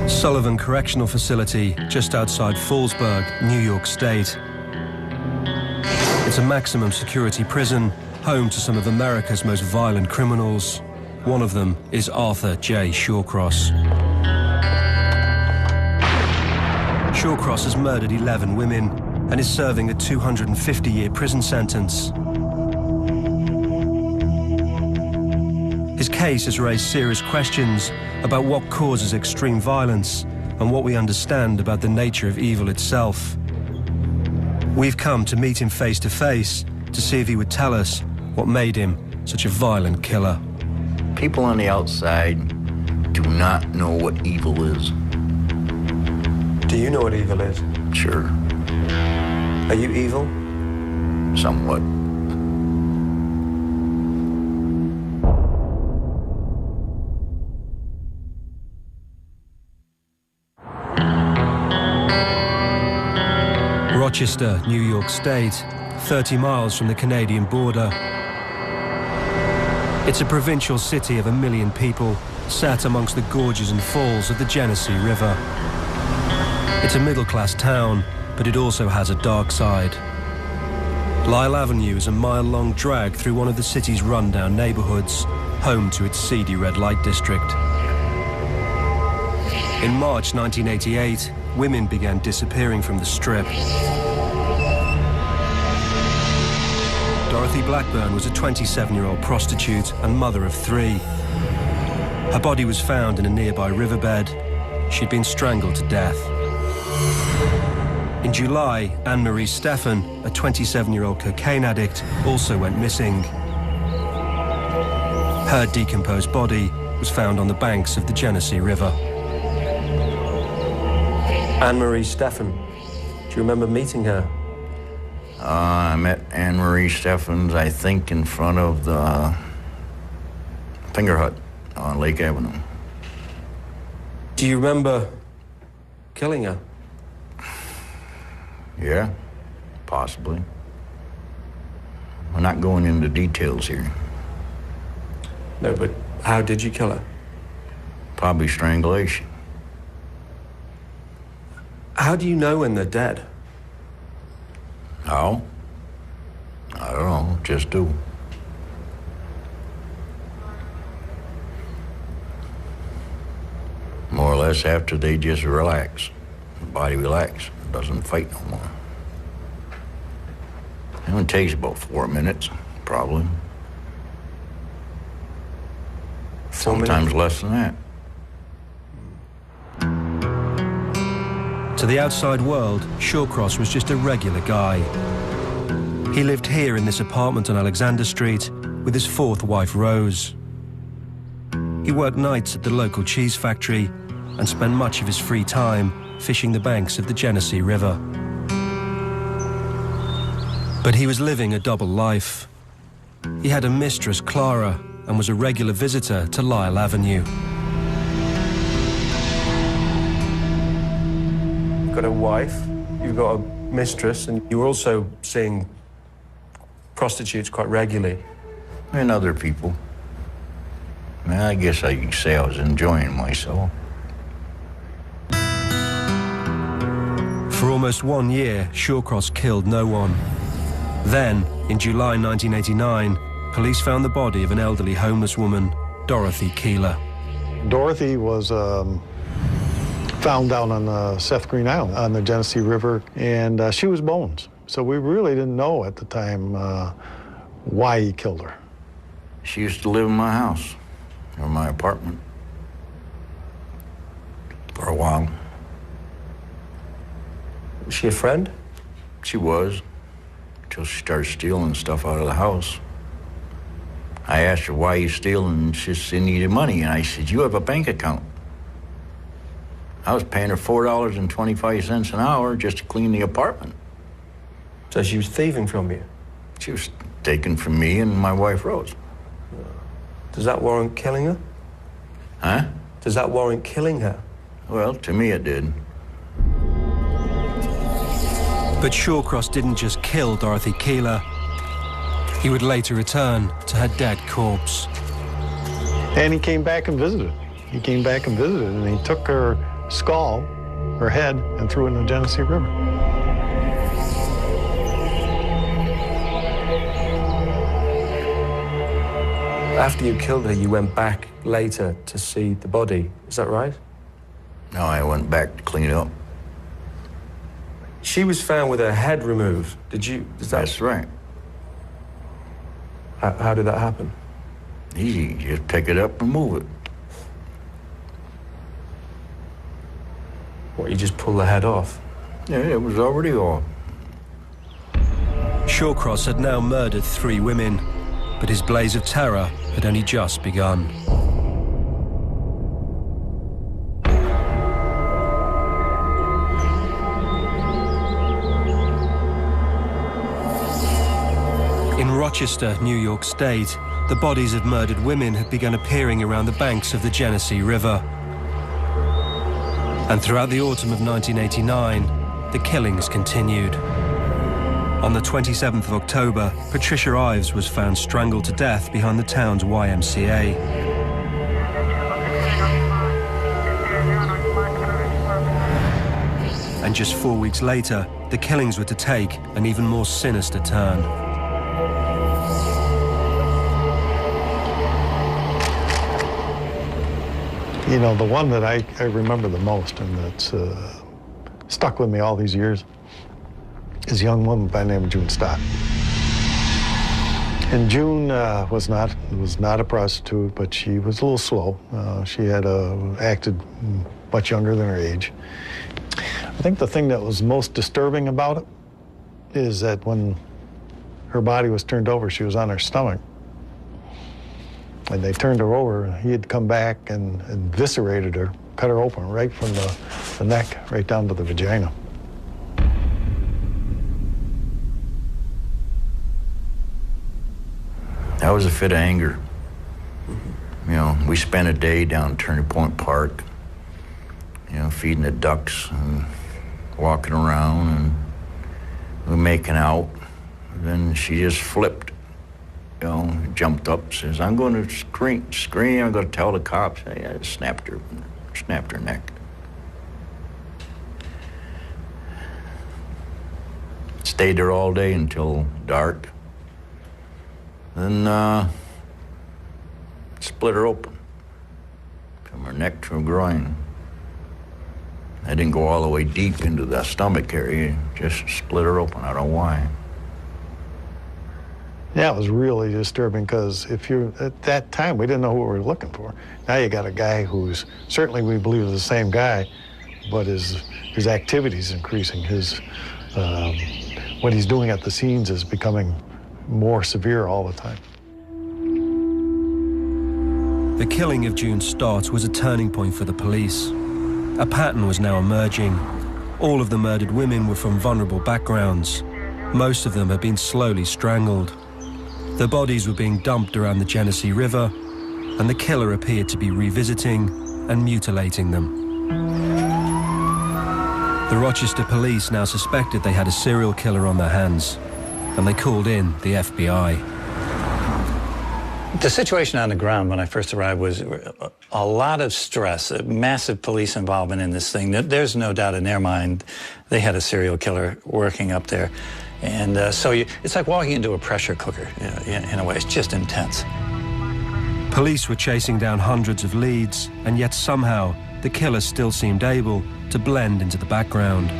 Sullivan Correctional Facility, just outside Fallsburg, New York State. It's a maximum security prison, home to some of America's most violent criminals. One of them is Arthur J. Shawcross. Shawcross has murdered 11 women and is serving a 250-year prison sentence. His case has raised serious questions about what causes extreme violence and what we understand about the nature of evil itself. We've come to meet him face to face to see if he would tell us what made him such a violent killer. People on the outside do not know what evil is. Do you know what evil is? Sure. Are you evil? Somewhat. Rochester, New York State, 30 miles from the Canadian border. It's a provincial city of 1 million people, sat amongst the gorges and falls of the Genesee River. It's a middle-class town, but it also has a dark side. Lyle Avenue is a mile-long drag through one of the city's rundown neighborhoods, home to its seedy red light district. In March 1988, women began disappearing from the strip. Dorothy Blackburn was a 27-year-old prostitute and mother of 3. Her body was found in a nearby riverbed. She'd been strangled to death. In July, Anne-Marie Stephan, a 27-year-old cocaine addict, also went missing. Her decomposed body was found on the banks of the Genesee River. Anne-Marie Stephan, do you remember meeting her? I met Anne-Marie Steffens, I think, in front of the Finger Hut on Lake Avenue. Do you remember killing her? Yeah, possibly. We're not going into details here. No, but how did you kill her? Probably strangulation. How do you know when they're dead? How? I don't know, just do. More or less after they just relax. The body relaxes, doesn't fight no more. It only takes about 4 minutes, probably. 4 minutes? Sometimes less than that. To the outside world, Shawcross was just a regular guy. He lived here in this apartment on Alexander Street with his 4th wife, Rose. He worked nights at the local cheese factory and spent much of his free time fishing the banks of the Genesee River. But he was living a double life. He had a mistress, Clara, and was a regular visitor to Lyle Avenue. You've got a wife, you've got a mistress, and you were also seeing prostitutes quite regularly. And other people. I guess I could say I was enjoying myself. For almost 1 year, Shawcross killed no one. Then, in July 1989, police found the body of an elderly homeless woman, Dorothy Keeler. Dorothy was found down on Seth Green Island on the Genesee River, and she was bones. So we really didn't know at the time why he killed her. She used to live in my house, or my apartment, for a while. Was she a friend? She was, until she started stealing stuff out of the house. I asked her, why are you stealing? And she said, she needed money. And I said, you have a bank account. I was paying her $4.25 an hour just to clean the apartment. So she was thieving from you? She was taken from me and my wife, Rose. Does that warrant killing her? Huh? Does that warrant killing her? Well, to me it did. But Shawcross didn't just kill Dorothy Keeler. He would later return to her dead corpse. And he came back and visited. He came back and visited, and he took her skull, her head, and threw it in the Genesee River. After you killed her, you went back later to see the body. Is that right? No, I went back to clean it up. She was found with her head removed. That's right. How did that happen? Easy, just pick it up and move it. What, you just pull the head off? Yeah, it was already off. Shawcross had now murdered 3 women, but his blaze of terror had only just begun. In Rochester, New York State, the bodies of murdered women had begun appearing around the banks of the Genesee River. And throughout the autumn of 1989, the killings continued. On the 27th of October, Patricia Ives was found strangled to death behind the town's YMCA. And just 4 weeks later, the killings were to take an even more sinister turn. You know, the one that I remember the most and that's stuck with me all these years is a young woman by the name of June Stott. And June was not a prostitute, but she was a little slow. She had acted much younger than her age. I think the thing that was most disturbing about it is that when her body was turned over, she was on her stomach. And they turned her over, he had come back and eviscerated her, cut her open right from the neck right down to the vagina. That was a fit of anger. You know, we spent a day down Turning Point Park, you know, feeding the ducks and walking around, and we were making out. Then she just flipped. You know, jumped up, says, "I'm going to scream, I'm going to tell the cops." I snapped her neck. Stayed there all day until dark. Then split her open from her neck to her groin. I didn't go all the way deep into the stomach area, just split her open. I don't know why. Yeah, it was really disturbing because at that time, we didn't know who we were looking for. Now you got a guy who's, certainly we believe is the same guy, but his activity's increasing. What he's doing at the scenes is becoming more severe all the time. The killing of June Stott was a turning point for the police. A pattern was now emerging. All of the murdered women were from vulnerable backgrounds. Most of them had been slowly strangled. The bodies were being dumped around the Genesee River, and the killer appeared to be revisiting and mutilating them. The Rochester police now suspected they had a serial killer on their hands, and they called in the FBI. The situation on the ground when I first arrived was a lot of stress, massive police involvement in this thing. There's no doubt in their mind they had a serial killer working up there. And so it's like walking into a pressure cooker, in a way. It's just intense. Police were chasing down hundreds of leads, and yet somehow the killer still seemed able to blend into the background.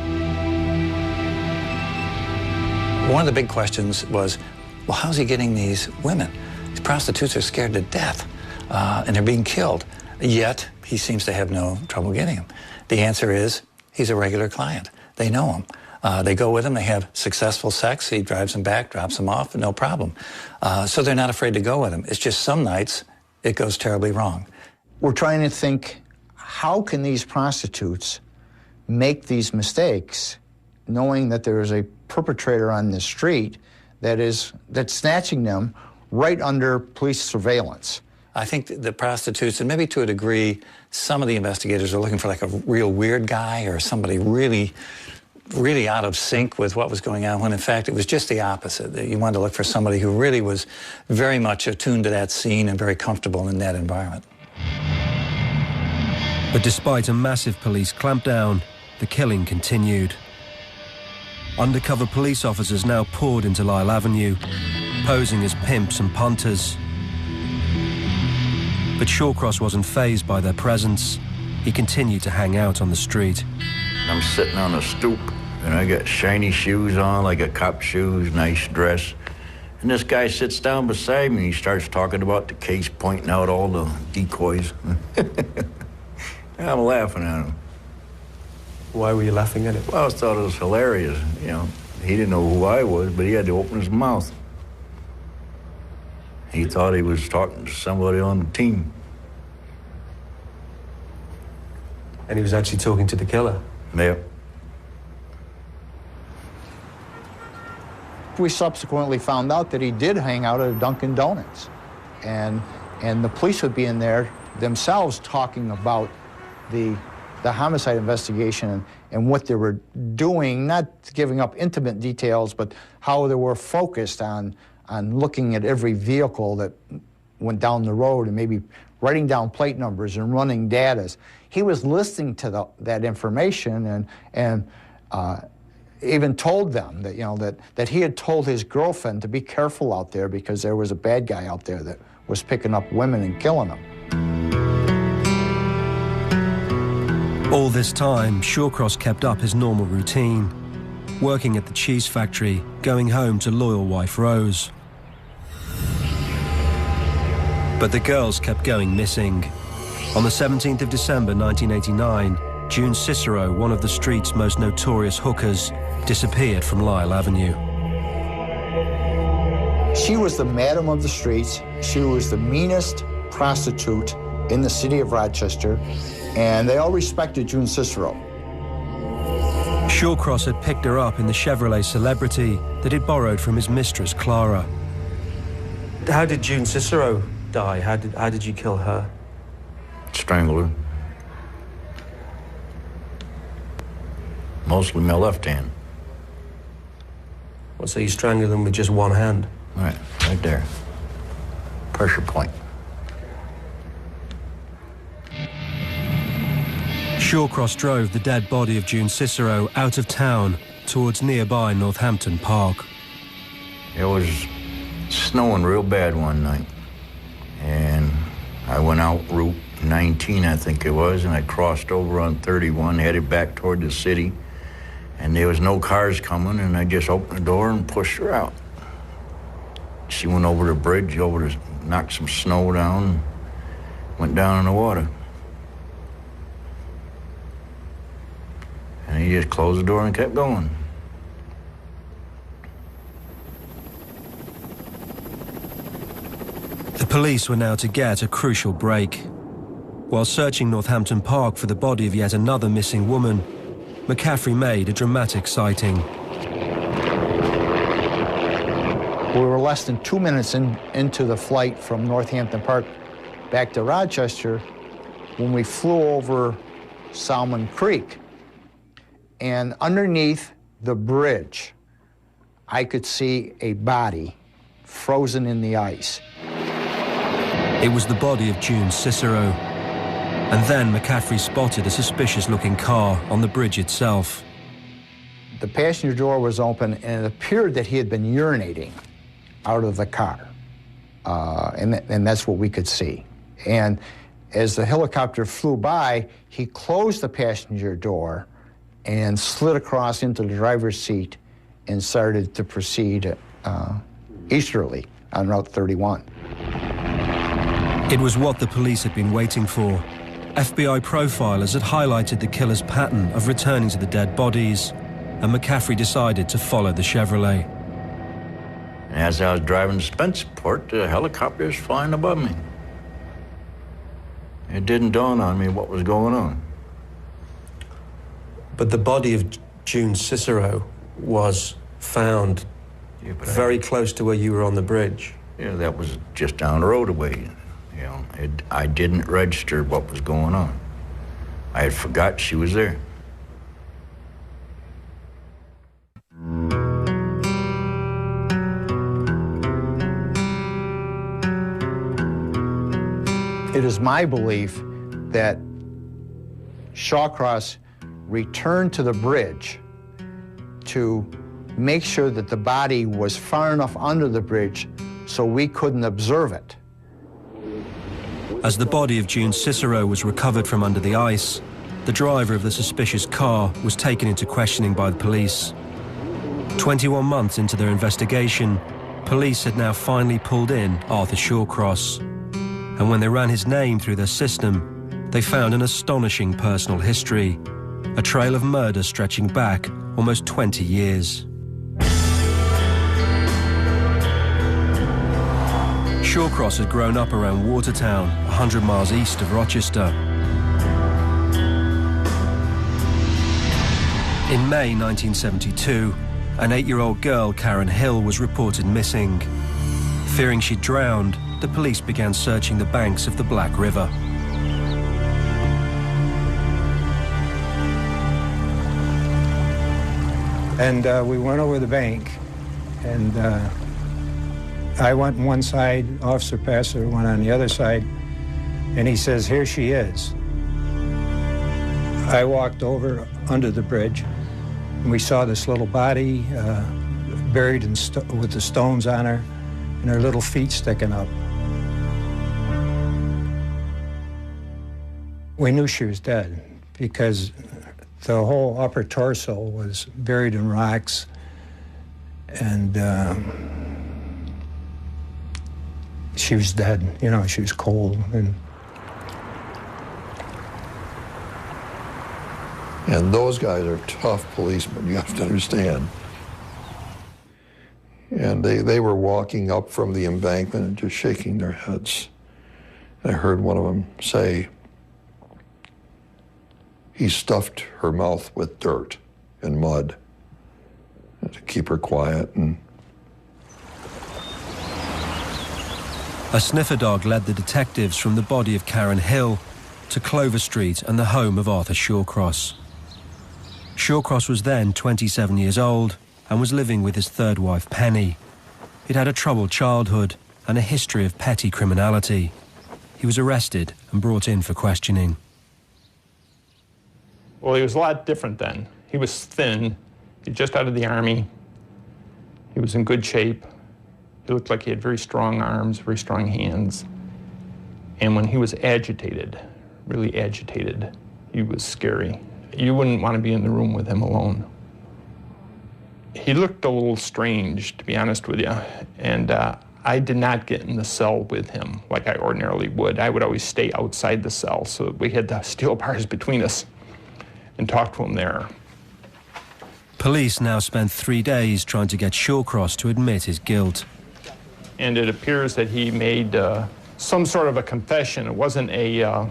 One of the big questions was, well, how's he getting these women? These prostitutes are scared to death, and they're being killed. Yet, he seems to have no trouble getting them. The answer is, he's a regular client. They know him. They go with him, they have successful sex, he drives them back, drops them off, no problem. So they're not afraid to go with him. It's just some nights it goes terribly wrong. We're trying to think, how can these prostitutes make these mistakes knowing that there is a perpetrator on the street that's snatching them right under police surveillance? I think the prostitutes, and maybe to a degree, some of the investigators are looking for like a real weird guy or somebody really really out of sync with what was going on, when in fact it was just the opposite. That you wanted to look for somebody who really was very much attuned to that scene and very comfortable in that environment. But despite a massive police clampdown, the killing continued. Undercover police officers now poured into Lyle Avenue, posing as pimps and punters. But Shawcross wasn't fazed by their presence. He continued to hang out on the street. I'm sitting on a stoop, and I got shiny shoes on, like a cop shoes, nice dress. And this guy sits down beside me. He starts talking about the case, pointing out all the decoys. I'm laughing at him. Why were you laughing at it? Well, I thought it was hilarious. You know, he didn't know who I was, but he had to open his mouth. He thought he was talking to somebody on the team. And he was actually talking to the killer? Yep. We subsequently found out that he did hang out at a Dunkin' Donuts. And the police would be in there themselves talking about the homicide investigation and what they were doing, not giving up intimate details, but how they were focused on looking at every vehicle that went down the road and maybe writing down plate numbers and running data. He was listening to that information and even told them that, you know, that he had told his girlfriend to be careful out there because there was a bad guy out there that was picking up women and killing them. All this time, Shawcross kept up his normal routine, working at the cheese factory, going home to loyal wife Rose. But the girls kept going missing. On the 17th of December 1989, June Cicero, one of the street's most notorious hookers, disappeared from Lyle Avenue. She was the madam of the streets. She was the meanest prostitute in the city of Rochester, and they all respected June Cicero. Shawcross had picked her up in the Chevrolet Celebrity that he'd borrowed from his mistress, Clara. How did June Cicero die? How did you kill her? Strangled her. Mostly my left hand. Well, so you strangled them with just one hand? Right there. Pressure point. Shawcross drove the dead body of June Cicero out of town towards nearby Northampton Park. It was snowing real bad one night, and I went out Route 19, I think it was, and I crossed over on 31, headed back toward the city, and there was no cars coming, and I just opened the door and pushed her out. She went over the bridge, over to knock some snow down, went down in the water. And he just closed the door and kept going. The police were now to get a crucial break. While searching Northampton Park for the body of yet another missing woman, McCaffrey made a dramatic sighting. We were less than 2 minutes into the flight from Northampton Park back to Rochester when we flew over Salmon Creek. And underneath the bridge, I could see a body frozen in the ice. It was the body of June Cicero. And then McCaffrey spotted a suspicious-looking car on the bridge itself. The passenger door was open, and it appeared that he had been urinating out of the car. And that's what we could see. And as the helicopter flew by, he closed the passenger door and slid across into the driver's seat and started to proceed easterly on Route 31. It was what the police had been waiting for. FBI profilers had highlighted the killer's pattern of returning to the dead bodies, and McCaffrey decided to follow the Chevrolet. As I was driving to Spencerport, the helicopter was flying above me. It didn't dawn on me what was going on. But the body of June Cicero was found very close to where you were on the bridge. Yeah, that was just down the road away. You know, I didn't register what was going on. I had forgot she was there. It is my belief that Shawcross returned to the bridge to make sure that the body was far enough under the bridge so we couldn't observe it. As the body of June Cicero was recovered from under the ice, the driver of the suspicious car was taken into questioning by the police. 21 months into their investigation, police had now finally pulled in Arthur Shawcross. And when they ran his name through their system, they found an astonishing personal history, a trail of murder stretching back almost 20 years. Shawcross had grown up around Watertown, 100 miles east of Rochester. In May 1972, an 8-year-old girl, Karen Hill, was reported missing. Fearing she'd drowned, the police began searching the banks of the Black River. And we went over the bank, and I went on one side, Officer Passer went on the other side, and he says, "Here she is." I walked over under the bridge, and we saw this little body buried with the stones on her, and her little feet sticking up. We knew she was dead because the whole upper torso was buried in rocks, and she was dead. You know, she was cold. And those guys are tough policemen, you have to understand. And they were walking up from the embankment and just shaking their heads. And I heard one of them say, he stuffed her mouth with dirt and mud to keep her quiet. And a sniffer dog led the detectives from the body of Karen Hill to Clover Street and the home of Arthur Shawcross. Shawcross was then 27 years old and was living with his third wife, Penny. He'd had a troubled childhood and a history of petty criminality. He was arrested and brought in for questioning. Well, he was a lot different then. He was thin. He just out of the Army. He was in good shape. He looked like he had very strong arms, very strong hands. And when he was agitated, really agitated, he was scary. You wouldn't want to be in the room with him alone. He looked a little strange, to be honest with you, and I did not get in the cell with him like I ordinarily would. I would always stay outside the cell, so we had the steel bars between us and talk to him there. Police now spent 3 days trying to get Shawcross to admit his guilt. And it appears that he made some sort of a confession. It wasn't a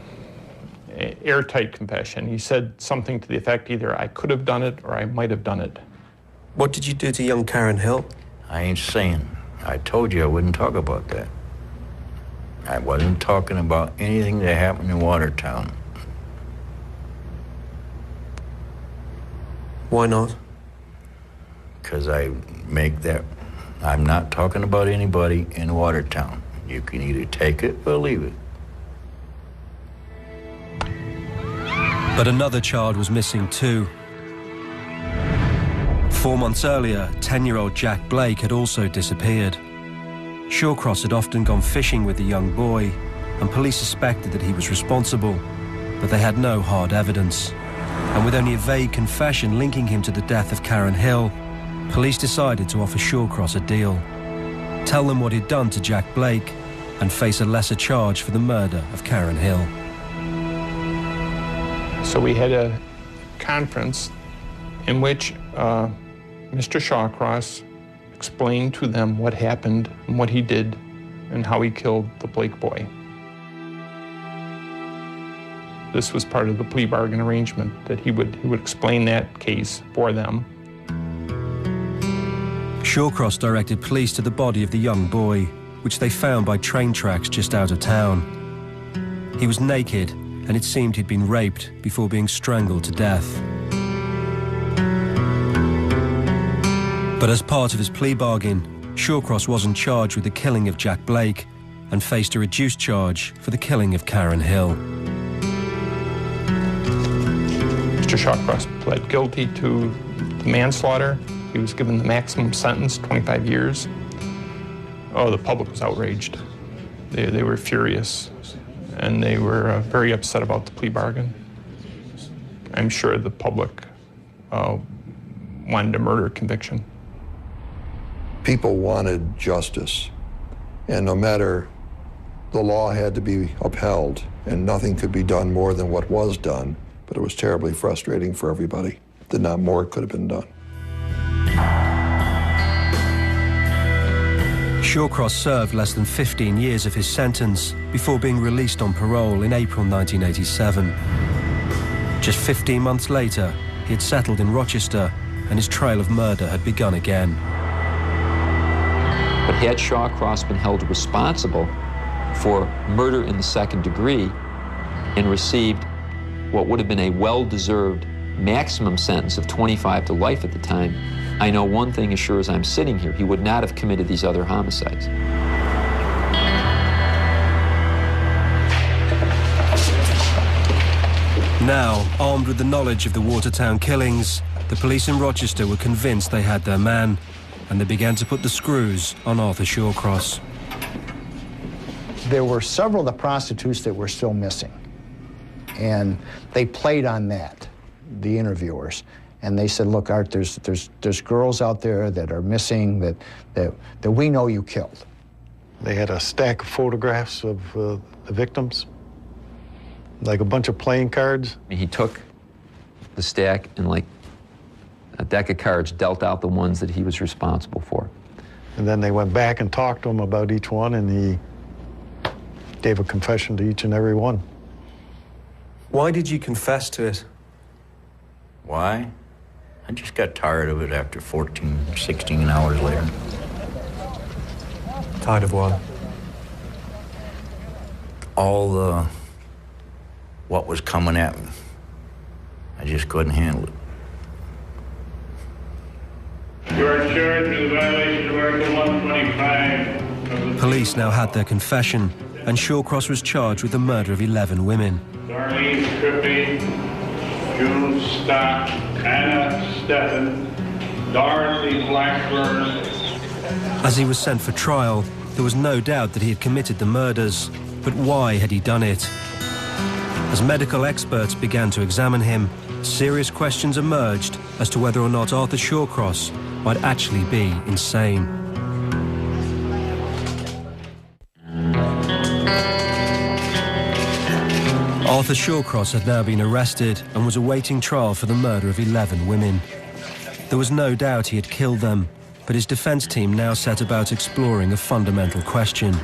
airtight confession. He said something to the effect either I could have done it or I might have done it. What did you do to young Karen Hill? I ain't saying. I told you I wouldn't talk about that. I wasn't talking about anything that happened in Watertown. Why not? Because I make that, I'm not talking about anybody in Watertown. You can either take it or leave it. But another child was missing too. 4 months earlier, 10-year-old Jack Blake had also disappeared. Shawcross had often gone fishing with the young boy, and police suspected that he was responsible, but they had no hard evidence. And with only a vague confession linking him to the death of Karen Hill, police decided to offer Shawcross a deal. Tell them what he'd done to Jack Blake and face a lesser charge for the murder of Karen Hill. So we had a conference in which Mr. Shawcross explained to them what happened and what he did and how he killed the Blake boy. This was part of the plea bargain arrangement, that he would explain that case for them. Shawcross directed police to the body of the young boy, which they found by train tracks just out of town. He was naked, and it seemed he'd been raped before being strangled to death. But as part of his plea bargain, Shawcross wasn't charged with the killing of Jack Blake, and faced a reduced charge for the killing of Karen Hill. Mr. Shawcross pled guilty to the manslaughter. He was given the maximum sentence, 25 years. Oh, the public was outraged. They were furious, and they were very upset about the plea bargain. I'm sure the public wanted a murder conviction. People wanted justice, and no matter, the law had to be upheld, and nothing could be done more than what was done, but it was terribly frustrating for everybody that not more could have been done. Shawcross served less than 15 years of his sentence before being released on parole in April 1987. Just 15 months later, he had settled in Rochester, and his trail of murder had begun again. But had Shawcross been held responsible for murder in the second degree and received what would have been a well-deserved maximum sentence of 25 to life at the time, I know one thing as sure as I'm sitting here: he would not have committed these other homicides. Now, armed with the knowledge of the Watertown killings, the police in Rochester were convinced they had their man, and they began to put the screws on Arthur Shawcross. There were several of the prostitutes that were still missing, and they played on that, the interviewers. And they said, look, Art, there's girls out there that are missing that we know you killed. They had a stack of photographs of the victims, like a bunch of playing cards. He took the stack and, like a deck of cards, dealt out the ones that he was responsible for. And then they went back and talked to him about each one, and he gave a confession to each and every one. Why did you confess to it? Why? I just got tired of it after 14, 16 hours later. Tired of what? All the, what was coming at me. I just couldn't handle it. You are charged with a violation of Article 125 of the... Police now had their confession, and Shawcross was charged with the murder of 11 women. Darlene Trippi, June Stock, Anna Steffen, Dorothy Blackburn. As he was sent for trial, there was no doubt that he had committed the murders, but why had he done it? As medical experts began to examine him, serious questions emerged as to whether or not Arthur Shawcross might actually be insane. Arthur Shawcross had now been arrested and was awaiting trial for the murder of 11 women. There was no doubt he had killed them, but his defense team now set about exploring a fundamental question.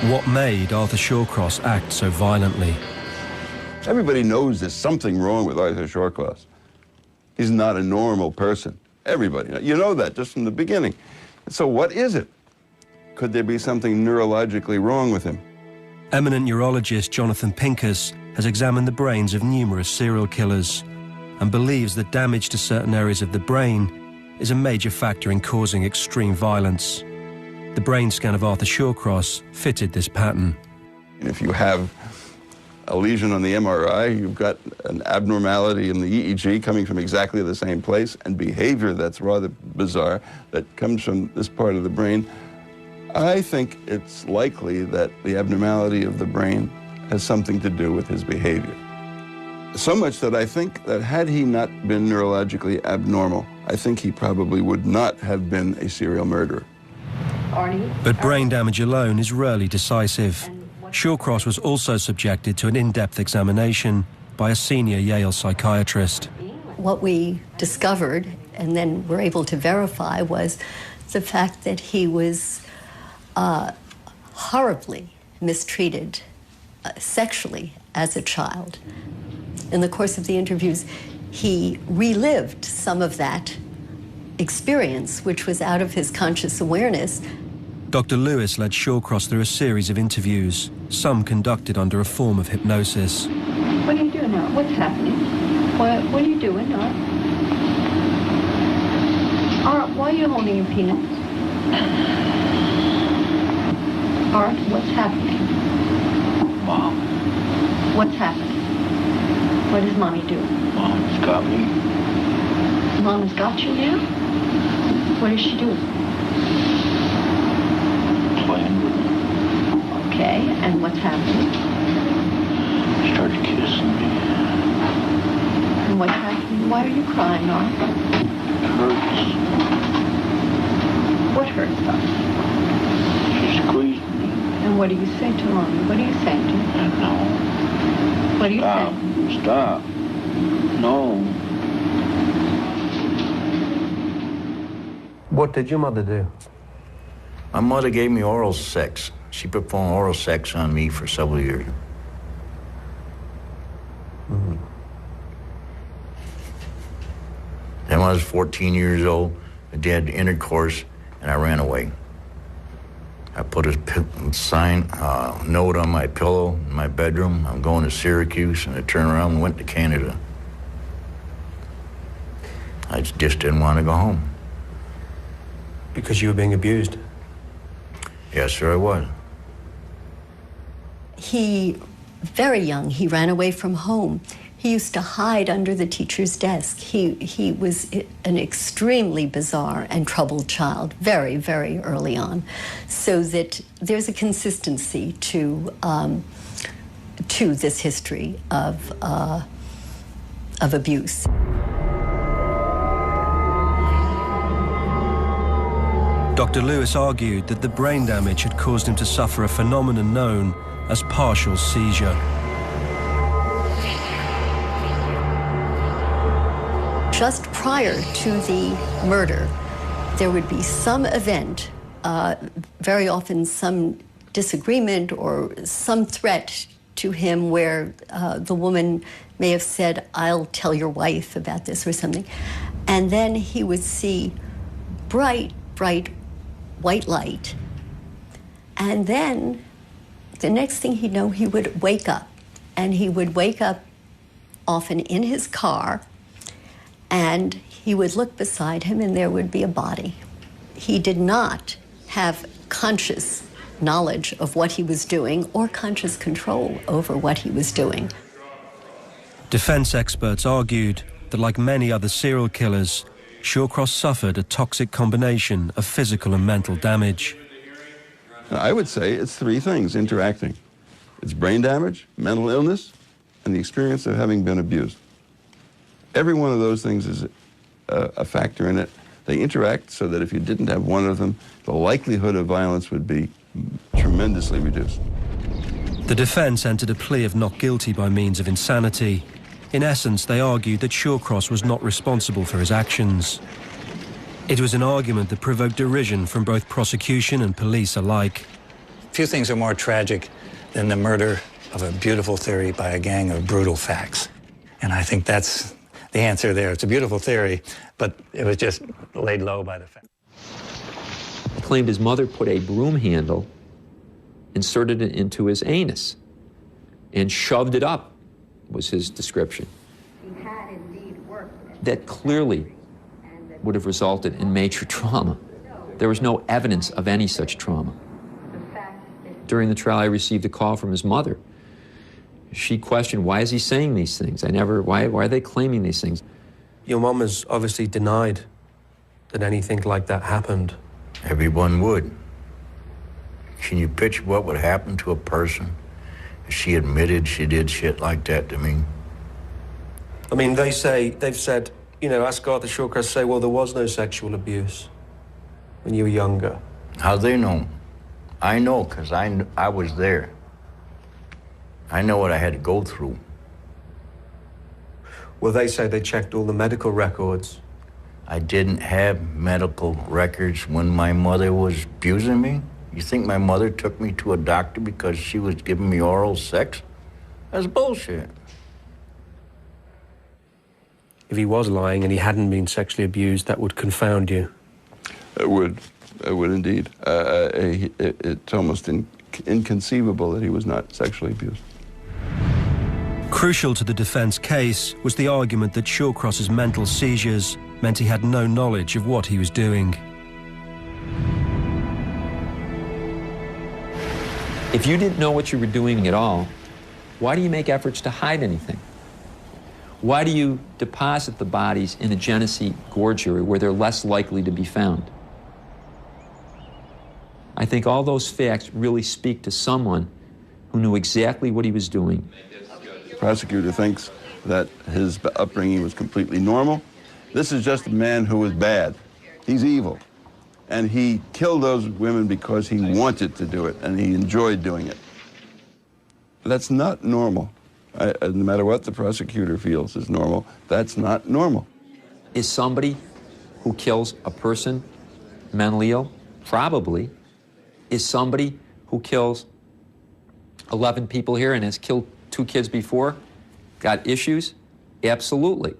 What made Arthur Shawcross act so violently? Everybody knows there's something wrong with Arthur Shawcross. He's not a normal person. Everybody, you know that just from the beginning. So what is it? Could there be something neurologically wrong with him? Eminent neurologist Jonathan Pincus has examined the brains of numerous serial killers and believes that damage to certain areas of the brain is a major factor in causing extreme violence. The brain scan of Arthur Shawcross fitted this pattern. If you have a lesion on the MRI, you've got an abnormality in the EEG coming from exactly the same place, and behavior that's rather bizarre that comes from this part of the brain. I think it's likely that the abnormality of the brain has something to do with his behavior. So much that I think that had he not been neurologically abnormal, I think he probably would not have been a serial murderer. But brain damage alone is rarely decisive. Shawcross was also subjected to an in-depth examination by a senior Yale psychiatrist. What we discovered and then were able to verify was the fact that he was horribly mistreated sexually as a child. In the course of the interviews, he relived some of that experience, which was out of his conscious awareness. Dr. Lewis led Shawcross through a series of interviews, some conducted under a form of hypnosis. What are you doing now? What's happening? What are you doing, Art? Art, why are you holding your penis? Art, what's happening? Mom. What's happening? What does Mommy do? Mom's got me. Mom has got you now? What does she do? Playing with me. Okay, and what's happening? Started kissing me. And what's happening? Why are you crying, Art? It hurts. What hurts, Art? She squeezed me. And what do you say to Mommy? What do you say to her? No. What do you Stop. say? Stop. No. What did your mother do? My mother gave me oral sex. She performed oral sex on me for several years. Mm-hmm. Then when I was 14 years old, I did intercourse, and I ran away. I put a note on my pillow in my bedroom. I'm going to Syracuse, and I turned around and went to Canada. I just didn't want to go home. Because you were being abused? Yes, sir, I was. He, very young, he ran away from home. He used to hide under the teacher's desk. He was an extremely bizarre and troubled child, very, very early on. So that there's a consistency to this history of abuse. Dr. Lewis argued that the brain damage had caused him to suffer a phenomenon known as partial seizure. Just prior to the murder, there would be some event, very often some disagreement or some threat to him where the woman may have said, "I'll tell your wife about this," or something. And then he would see bright, bright white light. And then the next thing he'd know, he would wake up. And he would wake up often in his car, and he would look beside him and there would be a body. He did not have conscious knowledge of what he was doing or conscious control over what he was doing. Defense experts argued that, like many other serial killers, Shawcross suffered a toxic combination of physical and mental damage. I would say it's three things interacting. It's brain damage, mental illness, and the experience of having been abused. Every one of those things is a factor in it. They interact so that if you didn't have one of them, the likelihood of violence would be tremendously reduced. The defense entered a plea of not guilty by means of insanity. In essence, they argued that Shawcross was not responsible for his actions. It was an argument that provoked derision from both prosecution and police alike. Few things are more tragic than the murder of a beautiful theory by a gang of brutal facts. And I think that's the answer there. It's a beautiful theory, but it was just laid low by the fact. He claimed his mother put a broom handle, inserted it into his anus, and shoved it up, was his description. He had indeed worked. That clearly would have resulted in major trauma. There was no evidence of any such trauma. During the trial, I received a call from his mother. She questioned, why is he saying these things? Why are they claiming these things? Your mom has obviously denied that anything like that happened. Everyone would. Can you picture what would happen to a person if she admitted she did shit like that to me? I mean, they've said, you know, ask Arthur Shawcross, say, well, there was no sexual abuse when you were younger. How they know? I know, because I was there. I know what I had to go through. Well, they say they checked all the medical records. I didn't have medical records when my mother was abusing me. You think my mother took me to a doctor because she was giving me oral sex? That's bullshit. If he was lying and he hadn't been sexually abused, that would confound you. It would indeed. It's almost inconceivable that he was not sexually abused. Crucial to the defense case was the argument that Shawcross's mental seizures meant he had no knowledge of what he was doing. If you didn't know what you were doing at all, why do you make efforts to hide anything? Why do you deposit the bodies in a Genesee Gorge area where they're less likely to be found? I think all those facts really speak to someone who knew exactly what he was doing. The prosecutor thinks that his upbringing was completely normal. This is just a man who was bad. He's evil. And he killed those women because he wanted to do it, and he enjoyed doing it. That's not normal. No matter what the prosecutor feels is normal, that's not normal. Is somebody who kills a person mentally ill? Probably. Is somebody who kills 11 people here and has killed 2 kids before got issues? Absolutely.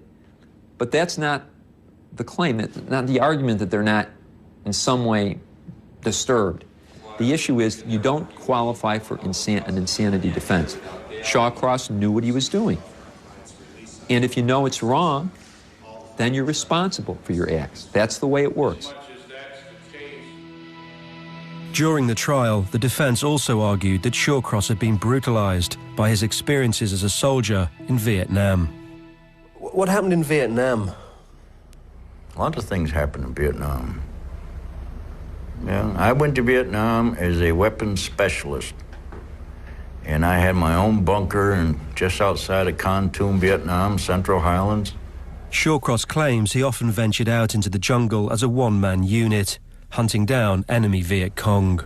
But that's not the claim, that's not the argument that they're not in some way disturbed. The issue is you don't qualify for an insanity defense. Shawcross knew what he was doing. And if you know it's wrong, then you're responsible for your acts. That's the way it works. During the trial, the defense also argued that Shawcross had been brutalized by his experiences as a soldier in Vietnam. What happened in Vietnam? A lot of things happened in Vietnam. Yeah, I went to Vietnam as a weapons specialist. And I had my own bunker just outside of Con Tum, Vietnam, Central Highlands. Shawcross claims he often ventured out into the jungle as a one-man unit, hunting down enemy Viet Cong.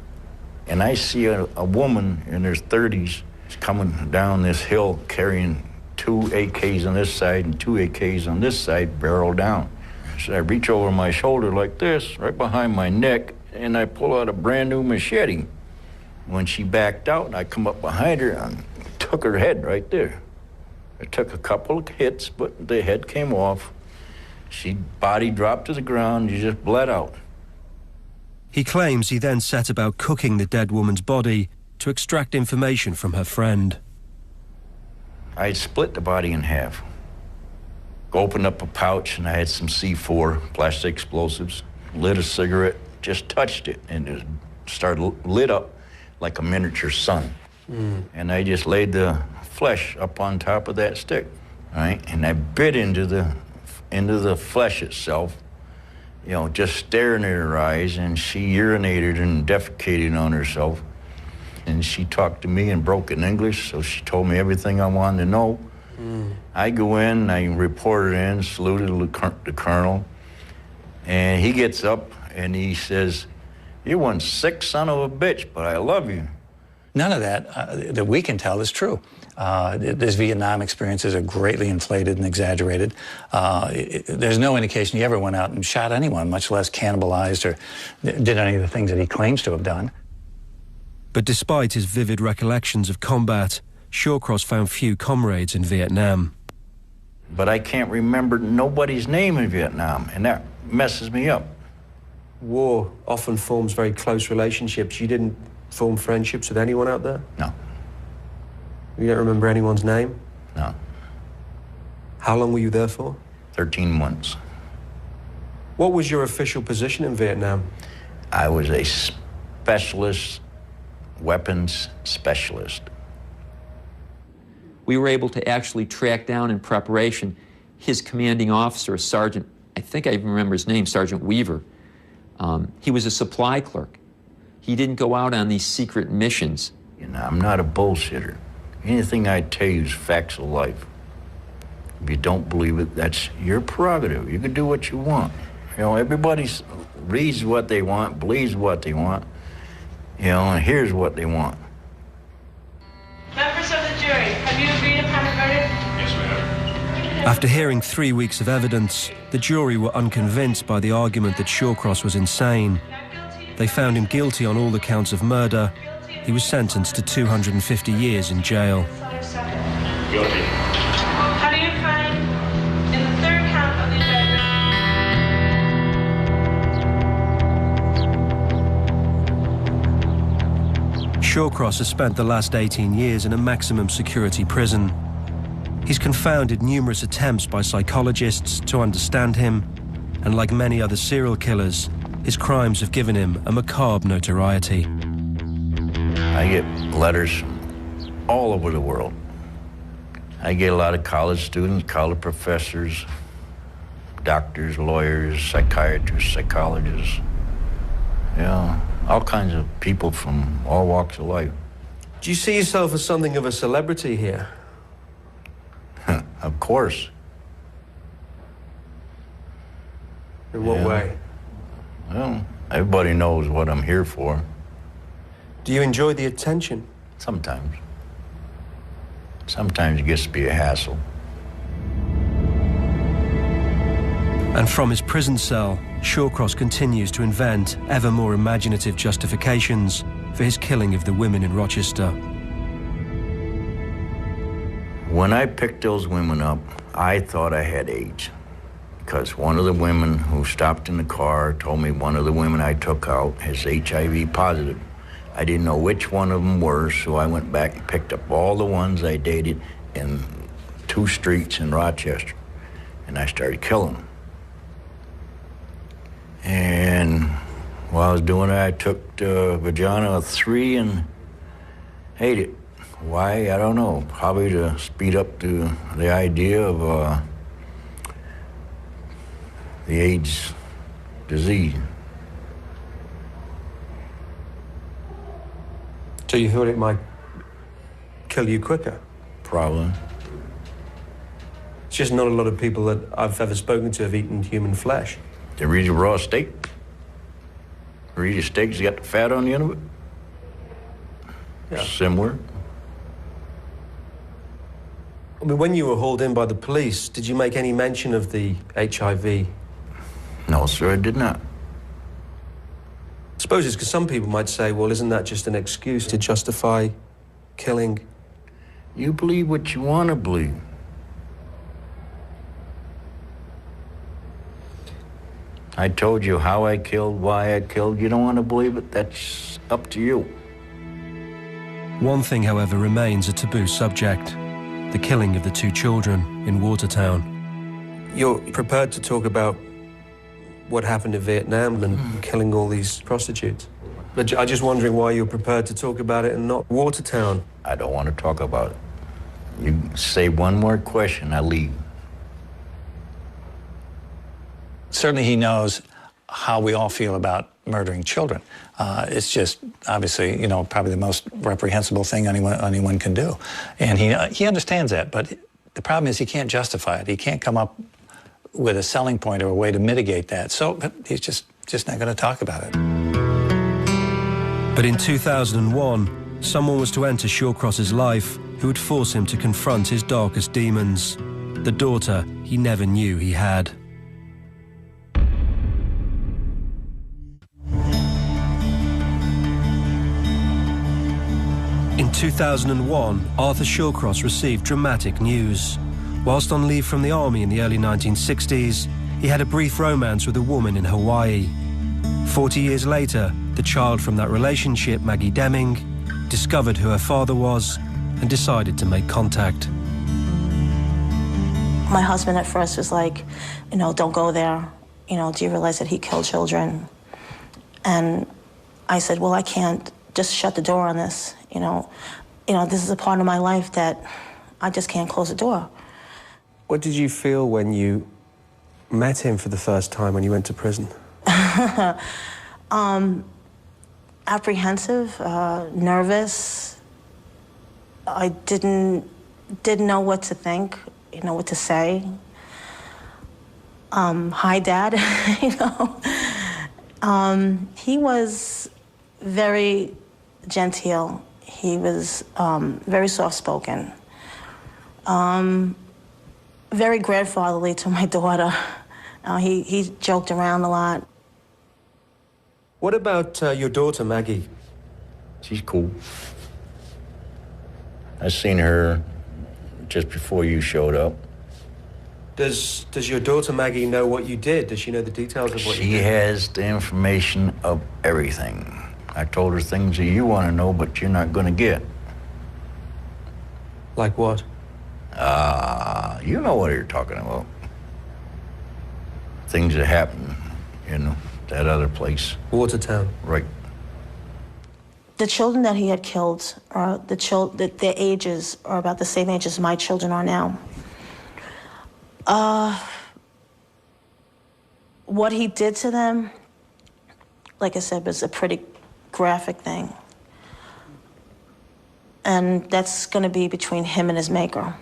And I see a woman in her 30s coming down this hill carrying 2 AKs on this side and 2 AKs on this side, barrel down. So I reach over my shoulder like this, right behind my neck, and I pull out a brand new machete. When she backed out, I come up behind her and took her head right there. I took a couple of hits, but the head came off. She body dropped to the ground, she just bled out. He claims he then set about cooking the dead woman's body to extract information from her friend. I split the body in half. Opened up a pouch and I had some C4, plastic explosives, lit a cigarette, just touched it, and it started lit up like a miniature sun. And I just laid the flesh up on top of that stick, right? And I bit into the flesh itself, you know, just staring at her eyes, and she urinated and defecated on herself. And she talked to me in broken English, so she told me everything I wanted to know. I go in, I reported in, saluted the colonel, and he gets up and he says, "You're one sick son of a bitch, but I love you." None of that that we can tell is true. His Vietnam experiences are greatly inflated and exaggerated. There's no indication he ever went out and shot anyone, much less cannibalized or did any of the things that he claims to have done. But despite his vivid recollections of combat, Shawcross found few comrades in Vietnam. But I can't remember nobody's name in Vietnam, and that messes me up. War often forms very close relationships. You didn't form friendships with anyone out there? No. You don't remember anyone's name? No. How long were you there for? 13 months. What was your official position in Vietnam? I was a specialist, weapons specialist. We were able to actually track down in preparation his commanding officer, Sergeant, I think I even remember his name, Sergeant Weaver. He was a supply clerk. He didn't go out on these secret missions. You know, I'm not a bullshitter. Anything I tell you is facts of life. If you don't believe it, that's your prerogative. You can do what you want. You know, everybody reads what they want, believes what they want, you know, and here's what they want. Members of the jury, have you agreed upon a verdict? Yes, we have. After hearing 3 weeks of evidence, the jury were unconvinced by the argument that Shawcross was insane. They found him guilty on all the counts of murder. He was sentenced to 250 years in jail. Guilty. How do you find in the third count of the indictment? Shawcross has spent the last 18 years in a maximum security prison. He's confounded numerous attempts by psychologists to understand him, and like many other serial killers, his crimes have given him a macabre notoriety. I get letters from all over the world. I get a lot of college students, college professors, doctors, lawyers, psychiatrists, psychologists. Yeah, all kinds of people from all walks of life. Do you see yourself as something of a celebrity here? Of course. In what way? Well, everybody knows what I'm here for. Do you enjoy the attention? Sometimes. Sometimes it gets to be a hassle. And from his prison cell, Shawcross continues to invent ever more imaginative justifications for his killing of the women in Rochester. When I picked those women up, I thought I had AIDS. Because one of the women who stopped in the car told me one of the women I took out has HIV positive. I didn't know which one of them were, so I went back and picked up all the ones I dated in 2 streets in Rochester, and I started killing them. And while I was doing it, I took the vagina of 3 and ate it. Why? I don't know. Probably to speed up the idea of the AIDS disease. So you thought it might kill you quicker? Probably. It's just not a lot of people that I've ever spoken to have eaten human flesh. You ever eat a raw steak? Or eat a steak that's got the fat on the end of it? Yeah. Similar. I mean, when you were hauled in by the police, did you make any mention of the HIV? No, sir, I did not. I suppose it's because some people might say, well, isn't that just an excuse to justify killing? You believe what you want to believe. I told you how I killed, why I killed. You don't want to believe it? That's up to you. One thing, however, remains a taboo subject: the killing of the 2 children in Watertown. You're prepared to talk about what happened in Vietnam and killing all these prostitutes. But I'm just wondering why you're prepared to talk about it and not Watertown. I don't want to talk about it. You say one more question, I leave. Certainly he knows how we all feel about murdering children. It's just, obviously, you know, probably the most reprehensible thing anyone can do. And he understands that, but the problem is he can't justify it. He can't come up with a selling point or a way to mitigate that. So he's just not going to talk about it. But in 2001, someone was to enter Shawcross's life who would force him to confront his darkest demons, the daughter he never knew he had. In 2001, Arthur Shawcross received dramatic news. Whilst on leave from the army in the early 1960s, he had a brief romance with a woman in Hawaii. 40 years later, the child from that relationship, Maggie Deming, discovered who her father was and decided to make contact. My husband at first was like, you know, don't go there. You know, do you realize that he killed children? And I said, well, I can't just shut the door on this. You know, this is a part of my life that I just can't close the door. What did you feel when you met him for the first time when you went to prison? Apprehensive, nervous. I didn't know what to think, you know, what to say. Hi, Dad, you know. He was very genteel. He was very soft-spoken. Very grandfatherly to my daughter. He joked around a lot. What about your daughter, Maggie? She's cool. I seen her just before you showed up. Does your daughter, Maggie, know what you did? Does she know the details of what you did? She has the information of everything. I told her things that you want to know, but you're not going to get. Like what? You know what you're talking about. Things that happen, you know, that other place. Watertown. Right. The children that he had killed, their ages are about the same age as my children are now. What he did to them, like I said, was a pretty graphic thing. And that's going to be between him and his maker.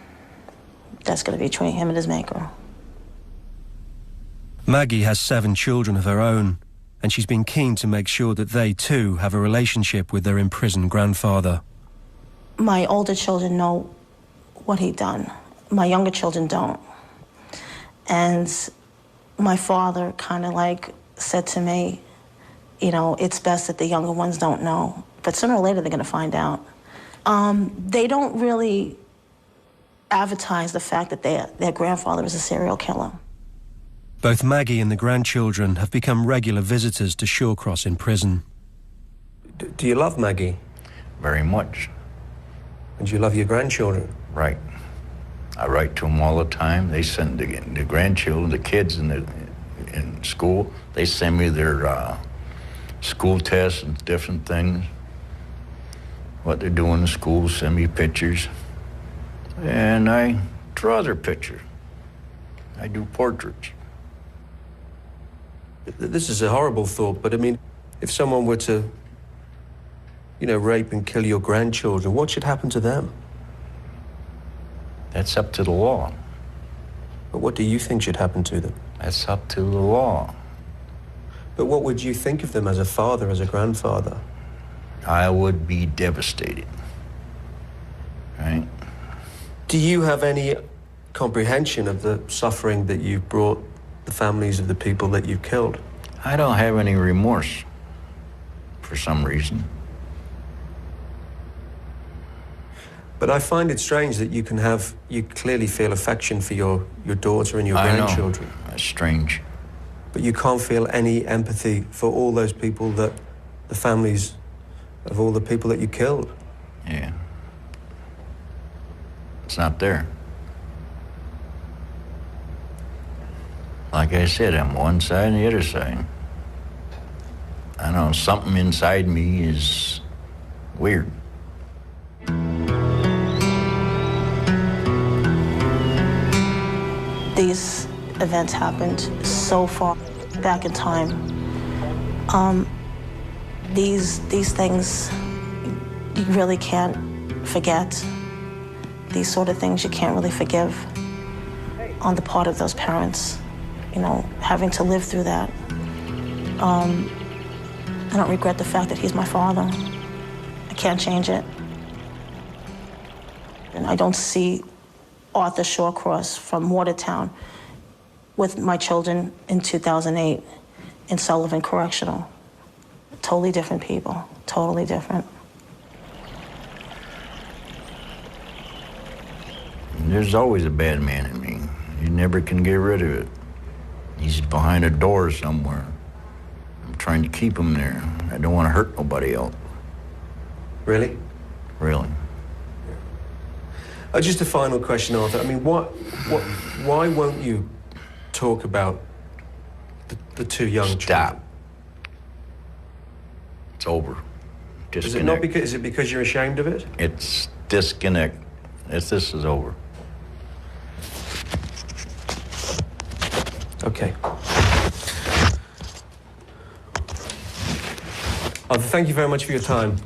That's going to be between him and his maker. Maggie has 7 children of her own, and she's been keen to make sure that they too have a relationship with their imprisoned grandfather. My older children know what he'd done. My younger children don't. And my father kind of like said to me, you know, it's best that the younger ones don't know, but sooner or later they're going to find out. They don't really advertise the fact that their grandfather is a serial killer. Both Maggie and the grandchildren have become regular visitors to Shawcross in prison. Do you love Maggie? Very much. And do you love your grandchildren? Right. I write to them all the time. They send the grandchildren, the kids in school, they send me their school tests and different things. What they're doing in school, send me pictures. And I draw their picture. I do portraits. This is a horrible thought, but I mean, if someone were to, you know, rape and kill your grandchildren, what should happen to them? That's up to the law. But what do you think should happen to them? That's up to the law. But what would you think of them as a father, as a grandfather? I would be devastated, right? Do you have any comprehension of the suffering that you've brought the families of the people that you've killed? I don't have any remorse for some reason. But I find it strange that you clearly feel affection for your daughter and your grandchildren. I know. That's strange. But you can't feel any empathy for all those people the families of all the people that you killed. Yeah. It's not there. Like I said, I'm one side and the other side. I don't know, something inside me is weird. These events happened so far back in time. These things you really can't forget. These sort of things you can't really forgive on the part of those parents, you know, having to live through that. I don't regret the fact that he's my father. I can't change it. And I don't see Arthur Shawcross from Watertown with my children in 2008 in Sullivan Correctional. Totally different people, totally different. There's always a bad man in me. You never can get rid of it. He's behind a door somewhere. I'm trying to keep him there. I don't want to hurt nobody else. Really? Really. Just a final question, Arthur. I mean, why won't you talk about the 2 young children? Stop. It's over. Disconnect. Is it not because? Is it because you're ashamed of it? It's disconnect. This is over. Okay. Arthur, thank you very much for your time.